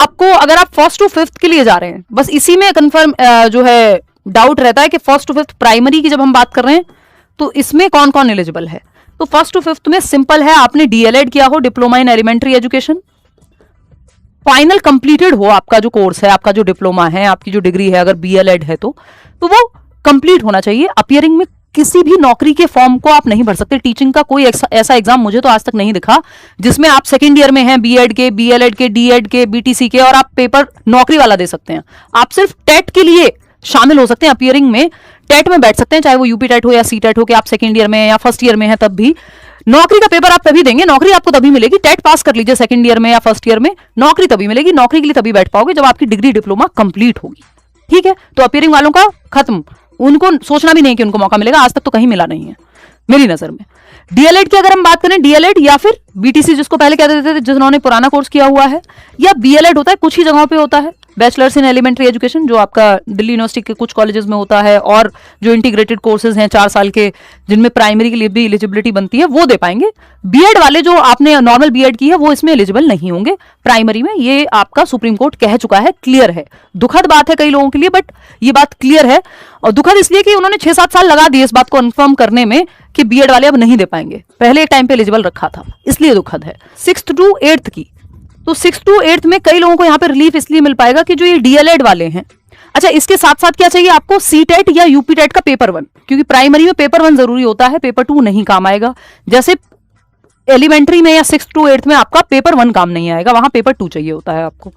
आपको अगर आप फर्स्ट टू फिफ्थ के लिए जा रहे हैं, बस इसी में कंफर्म जो है डाउट रहता है कि फर्स्ट टू फिफ्थ प्राइमरी की जब हम बात कर रहे हैं तो इसमें कौन कौन एलिजिबल है। तो फर्स्ट टू फिफ्थ में सिंपल है, आपने डीएलएड किया हो, diploma in elementary education, final completed हो आपका जो कोर्स है, आपका जो डिप्लोमा है, आपकी जो डिग्री है, अगर बीएलएड है तो वो कंप्लीट होना चाहिए। अपीयरिंग में किसी भी नौकरी के फॉर्म को आप नहीं भर सकते। टीचिंग का कोई ऐसा एग्जाम मुझे तो आज तक नहीं दिखा जिसमें आप सेकेंड ईयर में हैं, बीएड के, बीएलएड के, डीएड के, बीटीसी के, और आप पेपर नौकरी वाला दे सकते हैं। आप सिर्फ टेट के लिए शामिल हो सकते हैं, अपीयरिंग में टेट में बैठ सकते हैं, चाहे वो यूपी टेट हो या सी टेट हो, कि आप सेकेंड ईयर में या फर्स्ट ईयर में हैं तब भी। नौकरी का पेपर आप तभी देंगे, नौकरी आपको तभी मिलेगी, टेट पास कर लीजिए सेकंड ईयर में या फर्स्ट ईयर में, नौकरी तभी मिलेगी। नौकरी के लिए तभी बैठ पाओगे जब आपकी डिग्री डिप्लोमा कंप्लीट होगी, ठीक है। तो अपीयरिंग वालों का खत्म, उनको सोचना भी नहीं कि उनको मौका मिलेगा, आज तक तो कहीं मिला नहीं है मेरी नजर में। डीएलएड की अगर हम बात करें, डीएलएड या फिर बीटीसी जिसको पहले कह देते थे, जिन्होंने पुराना कोर्स किया हुआ है, या बीएलएड होता है, कुछ ही जगहों पे होता है, बैचलर्स इन एलिमेंट्री एजुकेशन, जो आपका दिल्ली यूनिवर्सिटी के कुछ कॉलेजेस में होता है, और जो इंटीग्रेटेड कोर्सेज हैं 4 साल के, जिनमें प्राइमरी के लिए भी एलिजिबिलिटी बनती है, वो दे पाएंगे। बीएड वाले जो आपने नॉर्मल बीएड की है वो इसमें एलिजिबल नहीं होंगे प्राइमरी में, ये आपका सुप्रीम कोर्ट कह चुका है, क्लियर है। दुखद बात है कई लोगों के लिए, बट ये बात क्लियर है। और दुखद इसलिए कि उन्होंने 6-7 साल लगा दिए इस बात को कन्फर्म करने में कि बीएड वाले अब नहीं दे पाएंगे, पहले एक टाइम पे एलिजिबल रखा था, इसलिए दुखद है। 6th to 8th की, तो 6th to 8th में कई लोगों को यहाँ पे रिलीफ इसलिए मिल पाएगा कि जो ये डीएलएड वाले हैं। अच्छा, इसके साथ साथ क्या चाहिए आपको, सी टेट या यूपी टेट का पेपर 1, क्योंकि प्राइमरी में पेपर 1 जरूरी होता है, पेपर 2 नहीं काम आएगा। जैसे एलिमेंट्री में या 6th to 8th में आपका पेपर 1 काम नहीं आएगा, वहां पेपर 2 चाहिए होता है आपको।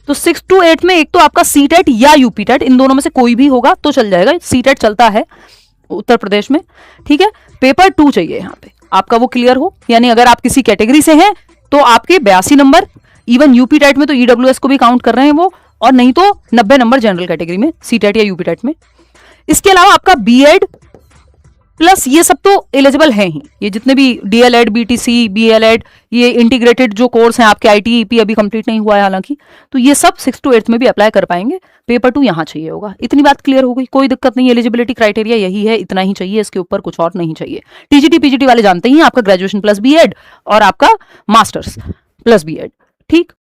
तो 6th to 8th में एक तो आपका सी टेट या यूपी टेट, इन दोनों में से कोई भी होगा तो चल जाएगा। सी टेट चलता है उत्तर प्रदेश में, ठीक है। पेपर 2 चाहिए यहाँ पे आपका, वो क्लियर हो, यानी अगर आप किसी कैटेगरी से हैं तो आपके 82 नंबर, इवन यूपी टेट में तो ईडब्ल्यूएस को भी काउंट कर रहे हैं वो, और नहीं तो 90 नंबर जनरल कैटेगरी में, सी टेट या यूपी टेट में। इसके अलावा आपका बीएड प्लस ये सब तो एलिजिबल है ही, ये जितने भी डीएलएड, बीटीसी, बीएलएड, ये इंटीग्रेटेड जो कोर्स हैं आपके, आईटीईपी अभी कंप्लीट नहीं हुआ है हालांकि, तो ये सब 6th to 8th में भी अप्लाई कर पाएंगे। पेपर 2 यहाँ चाहिए होगा, इतनी बात क्लियर हो गई, कोई दिक्कत नहीं। एलिजिबिलिटी क्राइटेरिया यही है, इतना ही चाहिए, इसके ऊपर कुछ और नहीं चाहिए। टीजीटी पीजीटी वाले जानते ही, आपका ग्रेजुएशन प्लस बीएड और आपका मास्टर्स प्लस बीएड, ठीक।